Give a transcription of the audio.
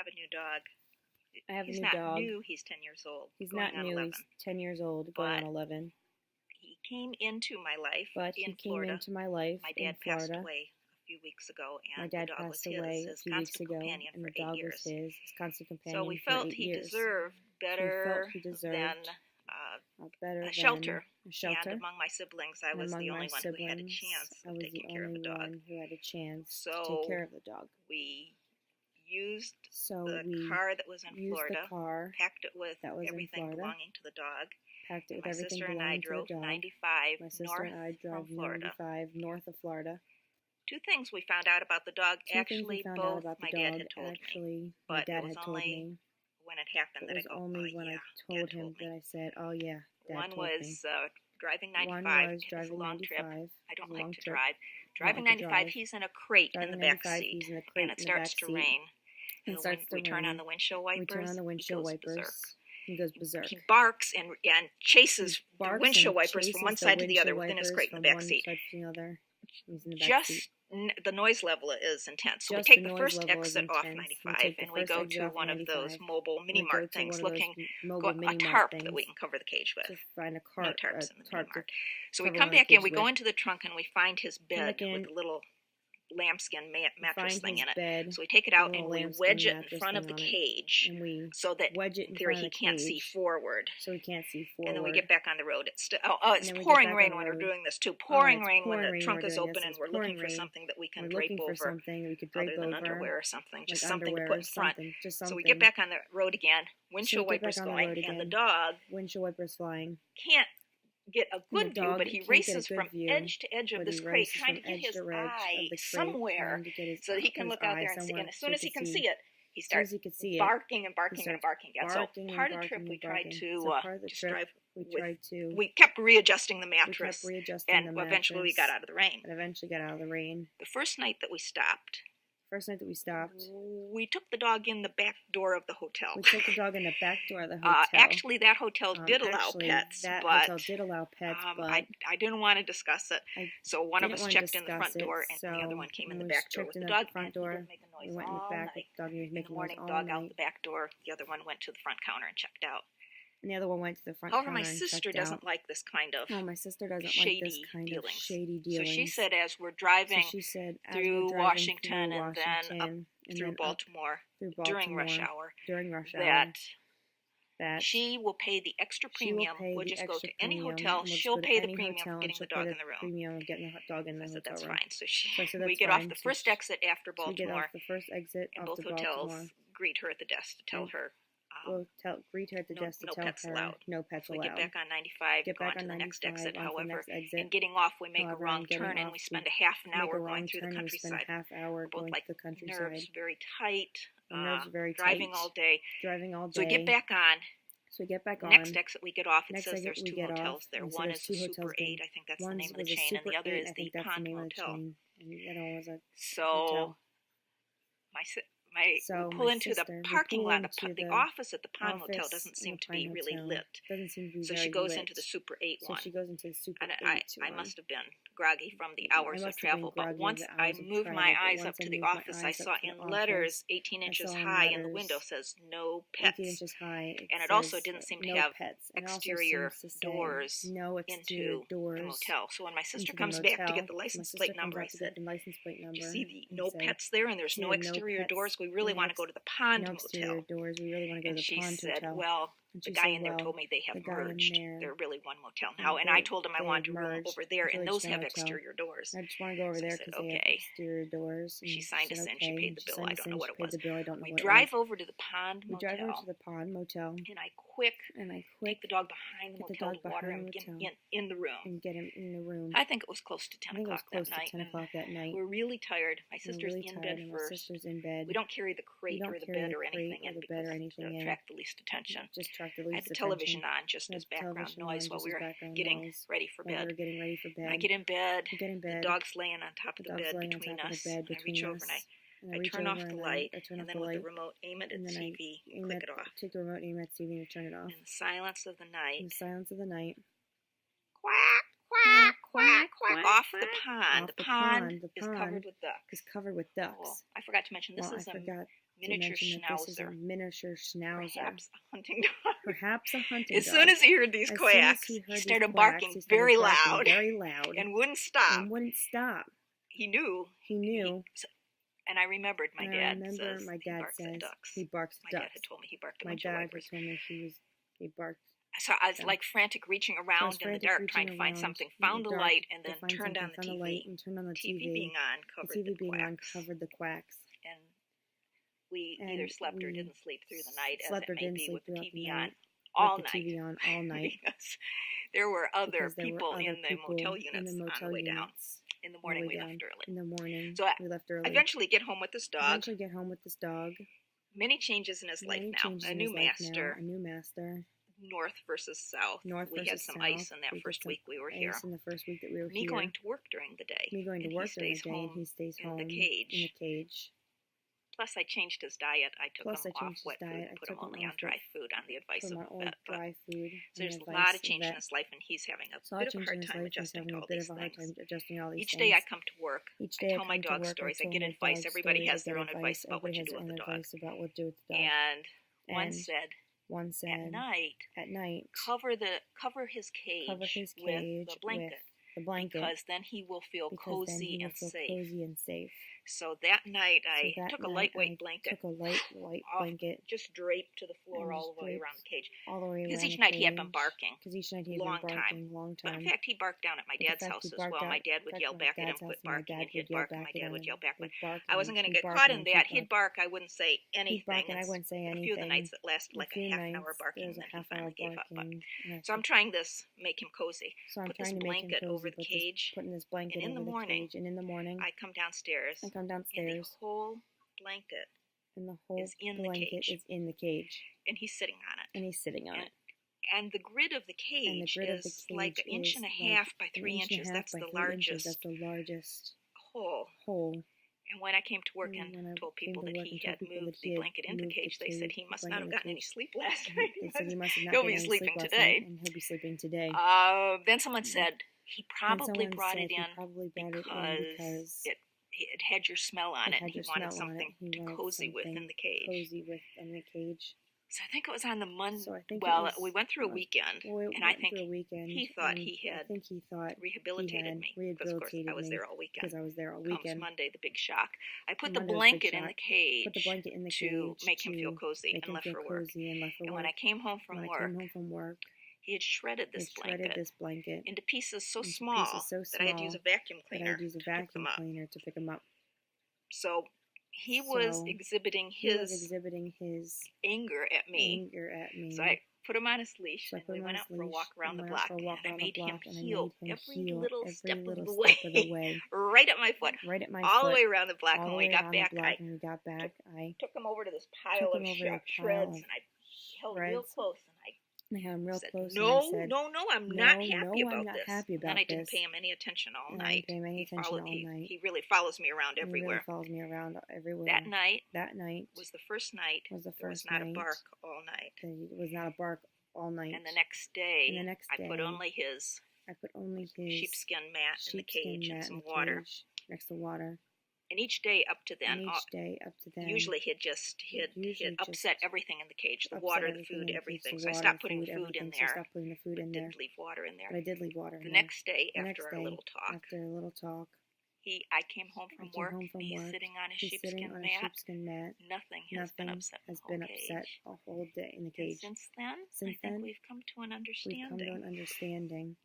have a new dog. I have a He's new not dog. new. He's 10 years old. He's going not on new. 11. He's 10 years old, going on 11. He came into my life But in he came Florida. into my life My in dad Florida. passed away a few weeks ago, and My dad the dog passed was away a his few weeks constant ago, companion and for the dog 8 was years. his constant companion So we for felt 8 he years. deserved better than better a shelter. than a shelter. And among my siblings, I was the only one who had a chance of taking care of the dog. Who had a chance So to take care of the dog. We used the car that was in Florida, packed it with everything belonging to the dog. Packed it with my everything sister and I belonging to drove the dog. 95 My sister north and I drove from Florida. 95 north of Florida. Two things we found out about the dog. Actually, both my dad had told me. But it was only when it happened that I go, only when I told him that I said, oh yeah, Dad One told was me. Driving 95. One was It was a long trip. I don't like to trip. drive. Driving 95, he's in a crate in the back seat, and it starts to rain. And we turn on the windshield wipers. He goes berserk. He barks and chases the windshield wipers from one side to the other within his crate in the back seat. Just the noise level is intense. So we take the first exit off 95 and we go to one of those mobile mini mart things, looking for a tarp that we can cover the cage with. Find a no tarps in the mini mart. So we come back in, we go into the trunk, and we find his bed with a little lambskin mattress thing in it. So we take it out and we wedge it in front of the cage so that in theory he can't see forward. And then we get back on the road. It's pouring rain when we're doing this too. Pouring rain when the trunk is open and we're looking for something that we can drape over other than underwear or something. Just something to put in front. So we get back on the road again. Windshield wipers going, and the dog can't get a good view, but he races from edge to edge of this crate, trying to get his eye somewhere so that he can look out there and see. And as soon as he can see it, he starts barking and barking and barking again. So part of the trip we tried to just drive we kept readjusting the mattress, and eventually we got out of the rain. The first night that we stopped, we took the dog in the back door of the hotel. Actually, that hotel did allow pets, but I didn't want to discuss it. So one of us checked in the front door, and the other one came in the back door with the dog. And he didn't make a noise all night. In the morning, dog out the back door. The other one went to the front counter and checked out. And the other one went to the front counter. However, my sister doesn't like this kind of shady dealings. So she said, as we're driving through Washington and then up through Baltimore during rush hour, that she will pay the extra premium. We'll just go to any hotel. She'll pay the premium for getting the dog in the room. I said, that's fine. So we get off the first exit after Baltimore, and both hotels greet her at the desk to tell her greet her at the desk to tell her no pets allowed. We get back on 95, go on to the next exit. However, in getting off, we make a wrong turn, and we spend a half an hour going through the countryside. We're both like nerves very tight, driving all day. So we get back on. Next exit we get off, it says there's two hotels there. One is the Super 8, I think that's the name of the chain, and the other is the Pond Motel. So we pull into the parking lot. The office at the Pond Motel doesn't seem to be really lit. So she goes into the Super 8 one. And I must have been groggy from the hours of travel, but once I moved my eyes up to the office, I saw in letters 18 inches high in the window says no pets. And it also didn't seem to have exterior doors into the motel. So when my sister comes back to get the license plate number, I said, you see the no pets there, and there's no exterior doors? We really want to go to the Pond Motel. And she said, well, the guy in there told me they have merged. They're really one motel now. And I told him I wanted to room over there, and those have exterior doors. I just want to go over there because they have exterior doors. She signed us in. She paid the bill. I don't know what it was. We drive over to the Pond Motel. And I take the dog behind the motel to water him in the room. And get him in the room. I think it was close to 10 o'clock that night. We're really tired. My sister's in bed first. We don't carry the crate or the bed or anything in because to attract the least attention. I had the television on just as background noise while we were getting ready for bed. I get in bed. The dog's laying on top of the bed between us. I reach over and I turn off the light, and then with the remote, aim it at the TV, and click it off. Take the remote, aim it at the TV, and turn it off. In the silence of the night, quack, quack, quack, quack, off the pond. The pond is covered with ducks. Well, I forgot to mention, this is a Miniature schnauzer. Miniature schnauzer. Perhaps a hunting dog. Perhaps a hunting As dog. soon as he heard these quacks, he started barking very loud. Very loud. And wouldn't stop. He knew. And I remembered my dad says he barks at ducks. My dad had told me he barked at windshield wipers. He barked. So I was like frantic, reaching around in the dark, trying to find something. Found the light, and then turned on the TV. TV being on covered the quacks. And we either slept or didn't sleep through the night, as it may be, with the TV on all night. Because there were other people in the motel units on the way down. In the morning, we left early. So I eventually get home with this dog. Many changes in his life now. A new master. North versus south. We had some ice in that first week we were here. Me going to work during the day. And he stays home in the cage. Plus, I changed his diet. I took him off wet food, put him only on dry food on the advice of a vet. So there's a lot of change in his life, and he's having a bit of a hard time adjusting to all these things. Each day I come to work, I tell my dog stories, I get advice. Everybody has their own advice about what you do with the dog. And one said, at night, cover his cage with the blanket. Because then he will feel cozy and safe. So that night I took a lightweight blanket, just draped to the floor all the way around the cage. Because each night he had been barking. Long time. But in fact, he barked down at my dad's house as well. My dad would yell back at him, quit barking, and he'd bark, and my dad would yell back. But I wasn't going to get caught in that. He'd bark, I wouldn't say anything. A few of the nights it lasted like a half an hour barking, and then he finally gave up. So I'm trying this, make him cozy. Put this blanket over the cage, and in the morning I come downstairs, and the whole blanket is in the cage, and he's sitting on it. And the grid of the cage is like an inch and a half by 3 inches. That's the largest hole. And when I came to work and told people that he had moved the blanket in the cage, they said he must not have gotten any sleep last night. He'll be sleeping today. Then someone said he probably brought it in because it had your smell on it, and he wanted something to cozy with in the cage. So I think it was on the Monday. We went through a weekend, and I think he thought he had rehabilitated me, because of course I was there all weekend. Comes Monday, the big shock. I put the blanket in the cage to make him feel cozy, and left for work. And when I came home from work, he had shredded this blanket into pieces so small that I had to use a vacuum cleaner to pick them up. So he was exhibiting his anger at me. So I put him on his leash, and we went out for a walk around the block, and I made him heel every little step of the way, right at my foot, all the way around the block. When we got back, I took him over to this pile of shreds, and I held real close, and I said, no, I'm not happy about this. And I didn't pay him any attention all night. He really follows me around everywhere. That night was the first night. There was not a bark all night. And the next day, I put only his sheepskin mat in the cage and some water. And each day up to then, usually he'd upset everything in the cage, the water, the food, everything. So I stopped putting the food in there, but didn't leave water in there. The next day, after our little talk, I came home from work, and he's sitting on his sheepskin mat. Nothing has been upset in the whole day in the cage. And since then, I think we've come to an understanding.